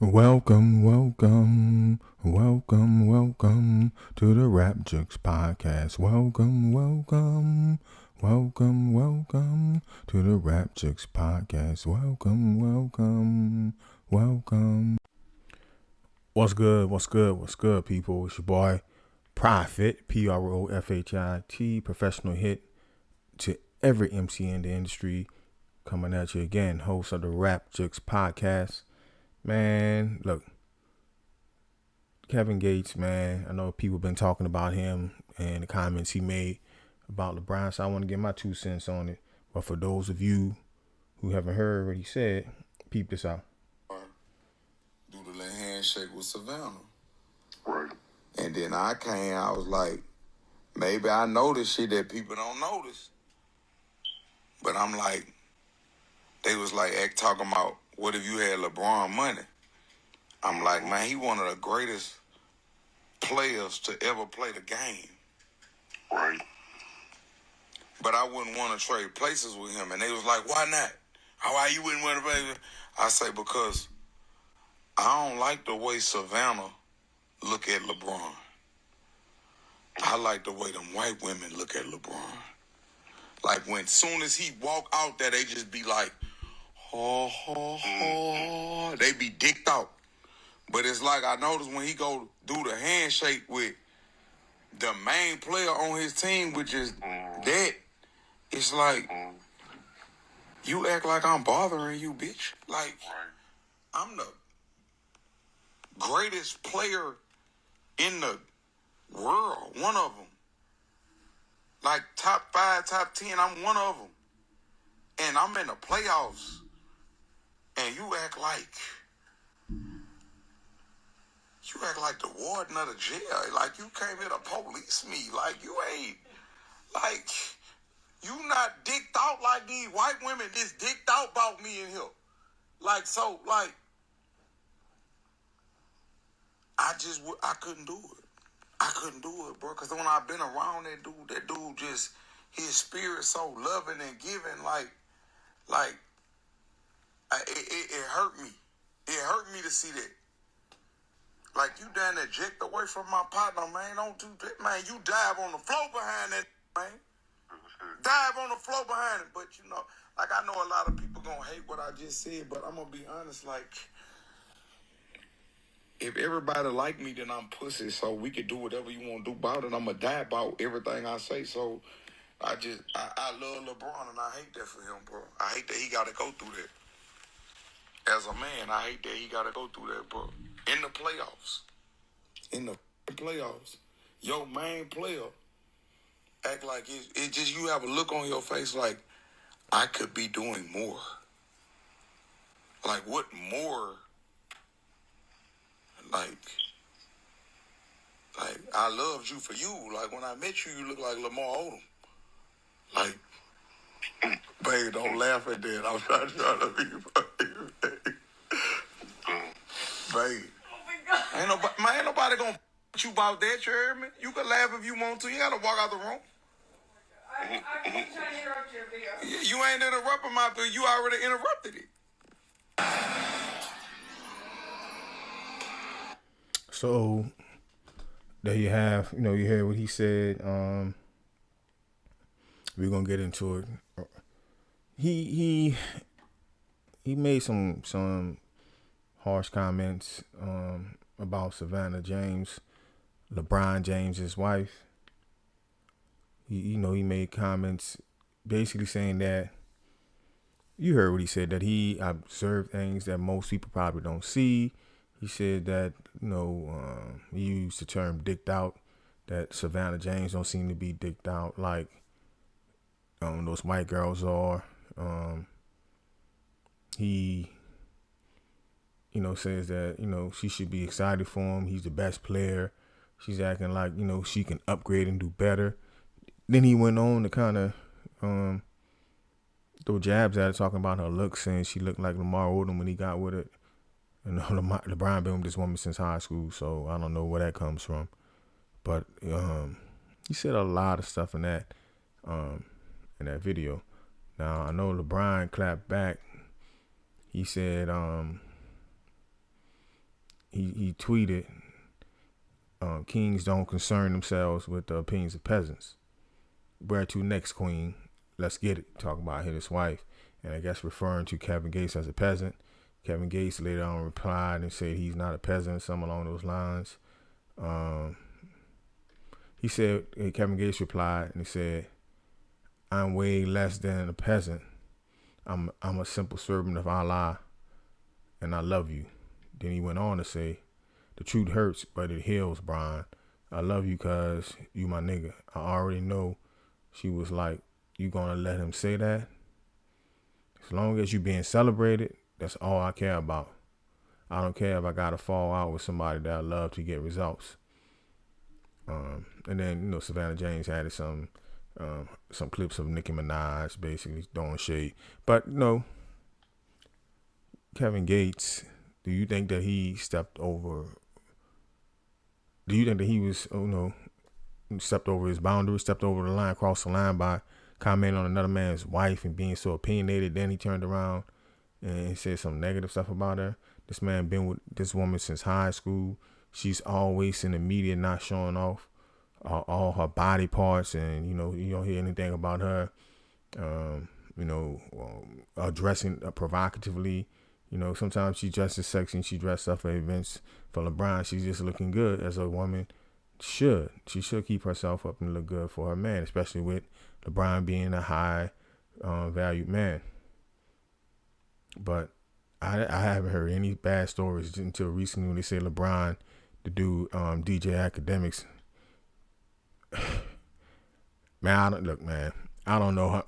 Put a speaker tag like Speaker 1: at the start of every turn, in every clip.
Speaker 1: Welcome to the Rap Jux podcast. Welcome to the Rap Jux podcast. Welcome. What's good, people? It's your boy, Profit, Profit, professional hit to every MC in the industry. Coming at you again, host of the Rap Jux podcast. Man, look, Kevin Gates, man, I know people been talking about him and the comments he made about LeBron, so I want to get my 2 cents on it. But for those of you who haven't heard what he said, peep this out.
Speaker 2: Do the little handshake with Savannah. Right. And then I was like, maybe I noticed shit that people don't notice. But I'm like, they was like talking about, what if you had LeBron money? I'm like, man, he one of the greatest players to ever play the game. Right. But I wouldn't want to trade places with him. And they was like, why not? Why you wouldn't want to play with him? I say, because I don't like the way Savannah look at LeBron. I like the way them white women look at LeBron. Like when soon as he walk out there, they just be like, they be dicked out. But it's like I noticed when he go do the handshake with the main player on his team, which is that, it's like, you act like I'm bothering you, bitch. Like, I'm the greatest player in the world, one of them. Like top 5, top 10, I'm one of them. And I'm in the playoffs. And you act like the warden of the jail. Like you came here to police me. Like you ain't, like, you not dicked out like these white women just dicked out about me in here. Like, so, like, I couldn't do it. I couldn't do it, bro. Because when I've been around that dude just, his spirit so loving and giving, it hurt me. It hurt me to see that. Like, you done eject away from my partner, man. Don't do that, man. You dive on the floor behind that, man. Dive on the floor behind it. But, you know, like, I know a lot of people gonna hate what I just said, but I'm gonna be honest, like, if everybody like me, then I'm pussy, so we can do whatever you want to do about it. I'm gonna die about everything I say, so I love LeBron, and I hate that for him, bro. I hate that he gotta go through that. As a man, I hate that he gotta go through that, bro. In the playoffs. Your main player act like it just, you have a look on your face like, I could be doing more. Like, what more? Like, I loved you for you. Like, when I met you, you look like Lamar Odom. Like, babe, don't laugh at that. I'm trying to be funny, babe. Babe. Ain't nobody gonna you about that, you heard me? You can laugh if you want to. You gotta walk out the room.
Speaker 3: I'm trying to interrupt your video.
Speaker 2: You ain't interrupting my video. You already interrupted it.
Speaker 1: So there you have, you heard what he said. We're gonna get into it. He made some harsh comments about Savannah James, LeBron James's wife. He made comments basically saying that, you heard what he said, that he observed things that most people probably don't see. He said that, he used the term dicked out, that Savannah James don't seem to be dicked out like those white girls are. He, says that, she should be excited for him. He's the best player. She's acting like, she can upgrade and do better. Then he went on to kind of throw jabs at her, talking about her looks, saying she looked like Lamar Odom when he got with it. And LeBron been with this woman since high school, so I don't know where that comes from. But he said a lot of stuff in that video. Now, I know LeBron clapped back. He said, he tweeted, "Kings don't concern themselves with the opinions of peasants. Where to next, Queen? Let's get it." Talking about his wife, and I guess referring to Kevin Gates as a peasant. Kevin Gates later on replied and said he's not a peasant, something along those lines. He said, Kevin Gates replied and he said, "I'm way less than a peasant. I'm a simple servant of Allah, and I love you." Then he went on to say, "The truth hurts, but it heals, Brian. I love you cause you my nigga." I already know. She was like, "You gonna let him say that? As long as you being celebrated, that's all I care about. I don't care if I gotta fall out with somebody that I love to get results." And then Savannah James added some clips of Nicki Minaj basically throwing shade. But Kevin Gates, do you think that he stepped over? Do you think that he was stepped over his boundary, stepped over the line, crossed the line by commenting on another man's wife and being so opinionated? Then he turned around and he said some negative stuff about her. This man been with this woman since high school. She's always in the media, not showing off all her body parts, and you don't hear anything about her, dressing provocatively. Sometimes she dresses sexy and she dresses up for events. For LeBron, she's just looking good as a woman should. She should keep herself up and look good for her man, especially with LeBron being a high valued man. But I haven't heard any bad stories until recently when they say LeBron, the dude, DJ Academics. Man, I don't know.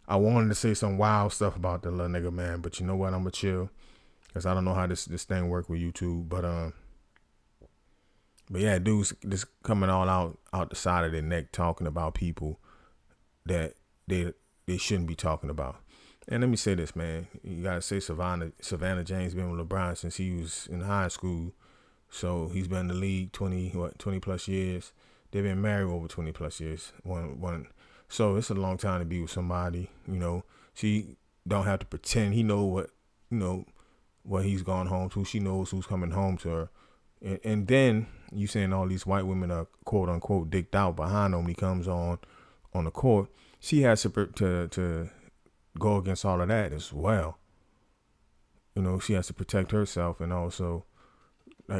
Speaker 1: I wanted to say some wild stuff about the little nigga, man, but you know what? I'm gonna chill because I don't know how this thing work with YouTube. But yeah, dudes just coming all out the side of their neck talking about people that they shouldn't be talking about. And let me say this, man. You gotta say Savannah James been with LeBron since he was in high school, so he's been in the league 20 plus years. They've been married over 20 plus years. So it's a long time to be with somebody. She don't have to pretend. He know what he's gone home to. She knows who's coming home to her. And then you saying all these white women are quote unquote dicked out behind him when he comes on the court. She has to go against all of that as well. She has to protect herself and also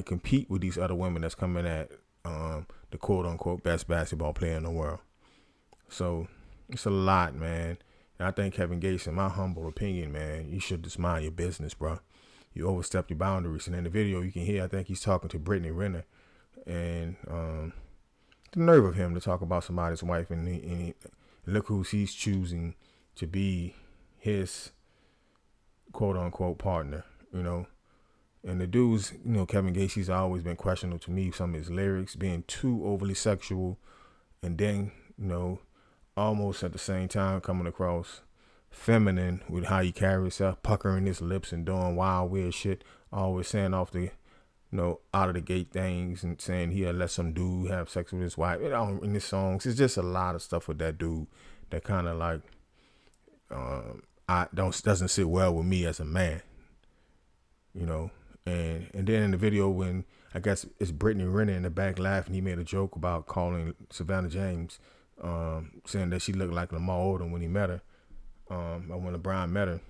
Speaker 1: compete with these other women that's coming at the quote unquote best basketball player in the world. So it's a lot, man. And I think Kevin Gates, in my humble opinion, man, you should just mind your business, bro. You overstepped your boundaries. And in the video you can hear, I think he's talking to Brittany Renner. And the nerve of him to talk about somebody's wife and look who he's choosing to be his quote unquote partner, And the dude's, Kevin Gates, he's always been questionable to me. Some of his lyrics being too overly sexual, and then, almost at the same time coming across feminine with how he carries himself, puckering his lips and doing wild, weird shit. Always saying off the, out of the gate things and saying he'll let some dude have sex with his wife. In his songs, it's just a lot of stuff with that dude that kind of like, doesn't sit well with me as a man, And then in the video when I guess it's Brittany Renner in the back laughing, he made a joke about calling Savannah James, saying that she looked like Lamar Odom when he met her, or when LeBron met her.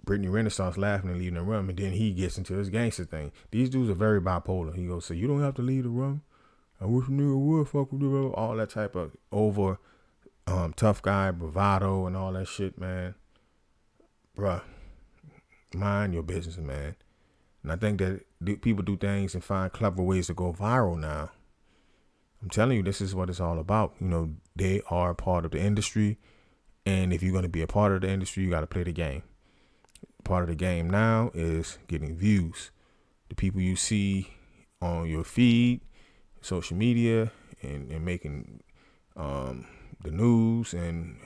Speaker 1: Brittany Renner starts laughing and leaving the room, and then he gets into his gangster thing. These dudes are very bipolar. He goes, "So you don't have to leave the room? I wish a nigga would fuck with you." All that type of over tough guy bravado and all that shit, man. Bruh, mind your business, man. And I think that people do things and find clever ways to go viral now. I'm telling you, this is what it's all about. They are part of the industry, and if you're going to be a part of the industry, you got to play the game. Part of the game now is getting views. The people you see on your feed, social media, and making the news and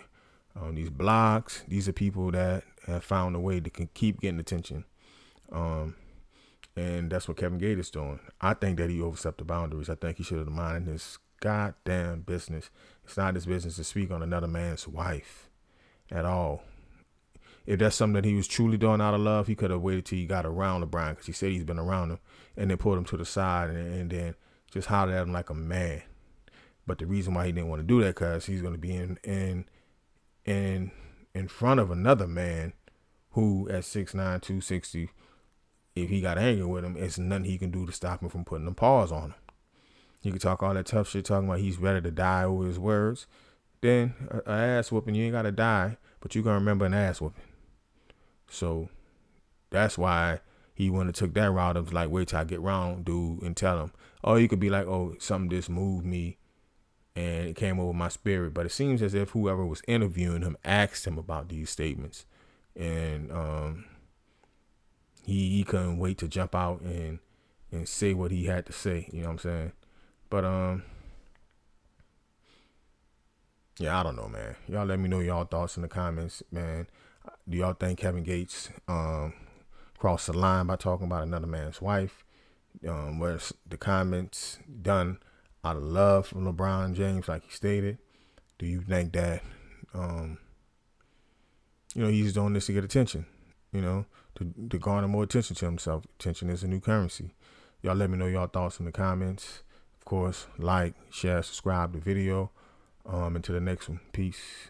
Speaker 1: on these blogs, these are people that have found a way to keep getting attention. And that's what Kevin Gates is doing. I think that he overstepped the boundaries. I think he should have minded his goddamn business. It's not his business to speak on another man's wife at all. if that's something that he was truly doing out of love, he could have waited till he got around LeBron, because he said he's been around him, and then pulled him to the side and then just hollered at him like a man. But the reason why he didn't want to do that, because he's going to be in front of another man who at 6'9", 260, if he got angry with him, it's nothing he can do to stop him from putting a pause on him. You can talk all that tough shit, talking about he's ready to die over his words. Then a ass whooping, you ain't got to die, but you going to remember an ass whooping. So that's why he wouldn't have took that route of like, wait till I get round, dude, and tell him. Or you could be like, oh, something just moved me and it came over my spirit. But it seems as if whoever was interviewing him asked him about these statements. And he couldn't wait to jump out and say what he had to say. You know what I'm saying? But yeah, I don't know, man. Y'all let me know y'all thoughts in the comments, man. Do y'all think Kevin Gates crossed the line by talking about another man's wife? Was the comments done out of love from LeBron James, like he stated? Do you think that he's doing this to get attention, to garner more attention to himself? Attention is a new currency. Y'all let me know y'all thoughts in the comments. Of course, like, share, subscribe to the video. Until the next one. Peace.